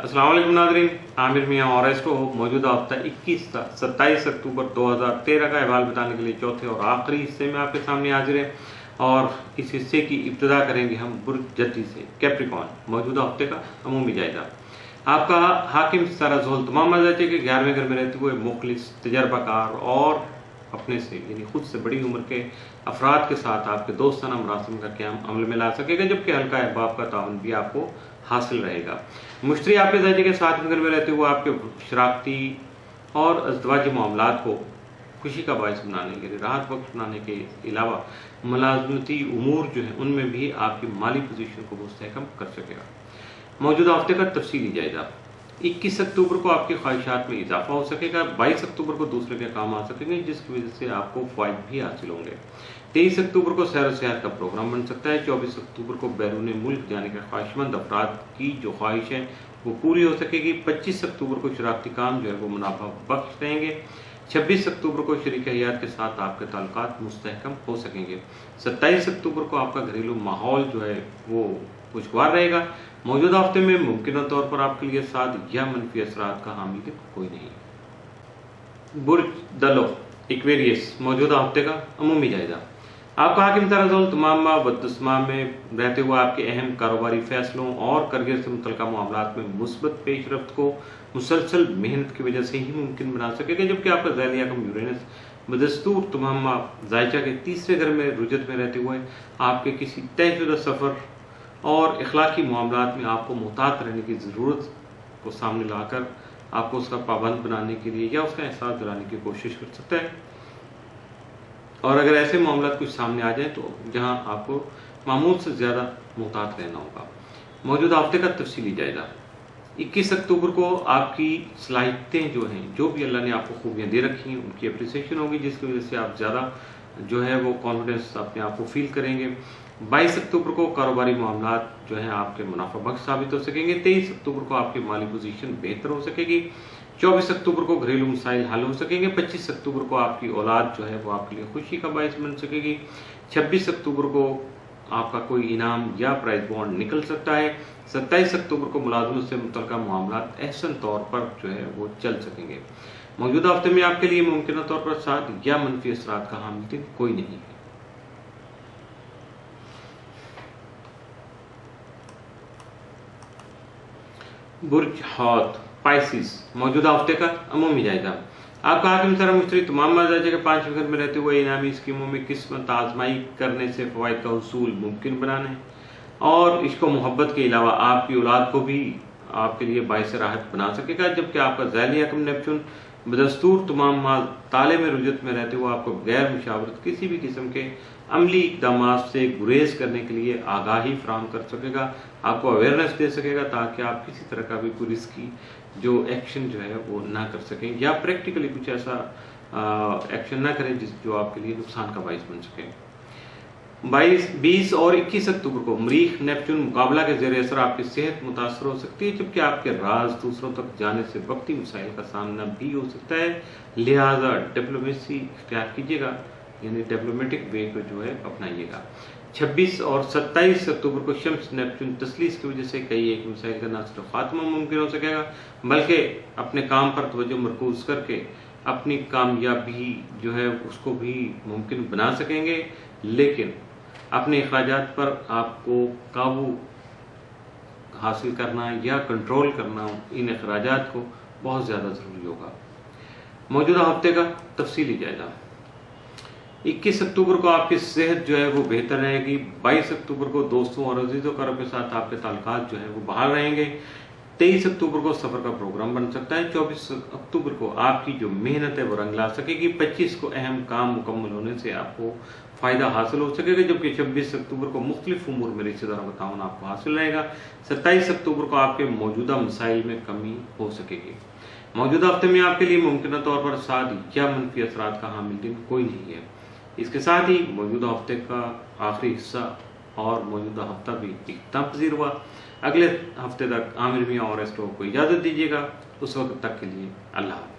अस्सलाम वालेकुम नाज़रीन, आमिर मियाँ और एस्ट्रो मौजूदा हफ्ता 27 अक्टूबर 2013 का अहवाल बताने के लिए चौथे और आखिरी हिस्से में आपके सामने हाजिर है। और इस हिस्से की इब्तिदा करेंगे हम बुर्ज जद्दी से। कैप्रिकॉर्न मौजूदा हफ्ते का अमूमी जायजा। आपका हाकिम सितारा ज़ोहल तमाम मज़ाचे के 11वें घर में रहते हुए मुखलिस, तजर्बाकार और अपने से यानी खुद से बड़ी उम्र के अफराद के साथ आपके दोस्ताना मरासिम का क़याम अमल में ला सकेगा, जबकि हल्का अहबाब का ताउन भी आपको हासिल रहेगा। मुश्तरी आपके दर्जे के साथ घर में रहते हुए आपके शराकती और अज़दवाजी मामलात को खुशी का बायस बनाने के लिए, राहत बख्श बनाने के अलावा मुलाजमती उमूर जो है उनमें भी आपकी माली पोजीशन को मुस्तहकम कर सकेगा। मौजूदा हफ्ते का तफसीली जायजा। 21 अक्टूबर को आपकी ख्वाहिशात में इजाफा हो सकेगा। 22 अक्टूबर को दूसरे के काम आ सकेंगे, जिसकी वजह से आपको फ़ायदे भी हासिल होंगे। 23 अक्टूबर को सैर सियाहत का प्रोग्राम बन सकता है। 24 अक्टूबर को बैरून मुल्क जाने के ख्वाहिशमंद अफराद की जो ख्वाहिश है वो पूरी हो सकेगी। 25 अक्टूबर को शरारती काम जो है वो मुनाफा बख्श रहेंगे। 26 अक्टूबर को शरीक हयात के साथ आपके ताल्लुकात मुस्तहकम हो सकेंगे। 27 अक्टूबर को आपका घरेलू माहौल जो है वो खुशगवार रहेगा। मौजूदा हफ्ते में मुमकिन तौर पर आपके लिए साद या मनफी असरात का हामिल कोई नहीं। बुर्ज दलो एक्वेरियस मौजूदा हफ्ते का अमूमी जायजा। आपका हाकिम सितारा ज़ोहल तमाम बदतस्मा में रहते हुए आपके अहम कारोबारी फैसलों और करियर से मुतल्लिक़ मामलात में मुस्बत पेशरफ्त को मुसलसल मेहनत की वजह से ही मुमकिन बना सकेगा, जबकि आपका ज़ैली हकम यूरेनस बदस्तूर तमाम जायचा के तीसरे घर में रुजत में रहते हुए आपके किसी तयशुदा सफ़र और इखलाकी मामलात में आपको मुहतात रहने की ज़रूरत को सामने लाकर आपको उसका पाबंद बनाने के लिए या उसका एहसास दिलाने की कोशिश कर सकता है। और अगर ऐसे मामलात कुछ सामने आ जाए तो जहां आपको मामूल से ज़्यादा मुहतात रहना होगा। मौजूदा हफ्ते का तफसीली जायजा। 21 अक्टूबर को आपकी सलाहियतें जो हैं, जो भी अल्लाह ने आपको खूबियाँ दे रखी हैं, उनकी अप्रिसिएशन होगी, जिसकी वजह से आप ज़्यादा जो है वो कॉन्फिडेंस अपने आप को फील करेंगे। 22 अक्टूबर को कारोबारी मामलात जो हैं आपके मुनाफा बख्श साबित हो सकेंगे। 23 अक्टूबर को आपकी माली पोजीशन बेहतर हो सकेगी। 24 अक्टूबर को घरेलू मसाइल हल हो सकेंगे। 25 अक्टूबर को आपकी औलाद जो है वो आपके लिए खुशी का बायस बन सकेगी। 26 अक्टूबर को आपका कोई इनाम या प्राइज बॉन्ड निकल सकता है। 27 अक्टूबर को मुलाजमत से मुतल्लिक़ मामलात अहसन तौर पर जो है वो चल सकेंगे। मौजूदा हफ्ते में आपके लिए मुमकिन तौर पर साद या मनफी असरात का हामिल कोई नहीं है। बुर्ज हौत पाइसिस मौजूदा हफ्ते का अमूमी जायजा। आपका हाकिम सितारा मुश्तरी तमाम मज़ाजे के 5वें घर में रहते हुए इनामी स्कीमों में किस्मत आजमाई करने से फ़वाइद का हुसूल मुमकिन बनाने और इश्क व मोहब्बत के अलावा आपकी औलाद को भी आपके लिए बाइस राहत बना सकेगा, जबकि आपका ज़ैली हकम नेपचून बदस्तूर तमाम माल ताले में रुजत में रहते हुए आपको गैर मुशावरत किसी भी किस्म के अमली इक़दाम से गुरेज करने के लिए आगाही फराहम कर सकेगा, आपको अवेयरनेस दे सकेगा, ताकि आप किसी तरह का भी कोई रिस्की जो एक्शन जो है वो ना कर सकें या प्रैक्टिकली कुछ ऐसा एक्शन ना करें जो आपके लिए नुकसान का बायस बन सके। 20 और 21 अक्टूबर को मरीख नेपचून मुकाबला के ज़ेर असर आपकी सेहत मुतासर हो सकती है, जबकि आपके राज दूसरों तक जाने से वक्ती मसाइल का सामना भी हो सकता है। लिहाजा डिप्लोमेसी इख्तियार कीजिएगा, यानी डिप्लोमेटिक वे को जो है अपनाइएगा। 26 और 27 अक्टूबर को शम्स नेपचून तस्लीस की वजह से कई एक मसाइल का न सिर्फ खात्मा मुमकिन हो सकेगा, बल्कि अपने काम पर तवज्जो मरकूज करके अपनी कामयाबी जो है उसको भी मुमकिन बना सकेंगे। लेकिन अपने अखराजात पर आपको काबू हासिल करना या कंट्रोल करना इन अखराजात को बहुत ज़्यादा ज़रूरी होगा। मौजूदा हफ्ते का तफसीली जायजा। 21 अक्टूबर को आपकी सेहत जो है वो बेहतर रहेगी। 22 अक्टूबर को दोस्तों और अजीज़ों करब के साथ आपके ताल्लुकात जो है वो बहाल रहेंगे। 23 अक्टूबर को सफ़र का प्रोग्राम बन सकता है। 24 अक्टूबर को आपकी जो मेहनत है वो रंग ला सकेगी। 25 को अहम काम मुकम्मल होने से आपको फ़ायदा हासिल हो सकेगा, जबकि 26 अक्टूबर को मुख्तलिफ उमूर में रिश्तेदारों का ताउन आपको हासिल रहेगा। 27 अक्टूबर को आपके मौजूदा मसाइल में कमी हो सकेगी। मौजूदा हफ्ते में आपके लिए मुमकिन तौर पर साद या मनफी असरात का हामिल दिन कोई नहीं है। इसके साथ ही मौजूदा हफ्ते का आखिरी हिस्सा और मौजूदा हफ्ता भी इख्तिताम पज़ीर हुआ। अगले हफ्ते तक आमिर मियाँ और एस्ट्रो को इजाज़त दीजिएगा। उस वक्त तक के लिए अल्लाह।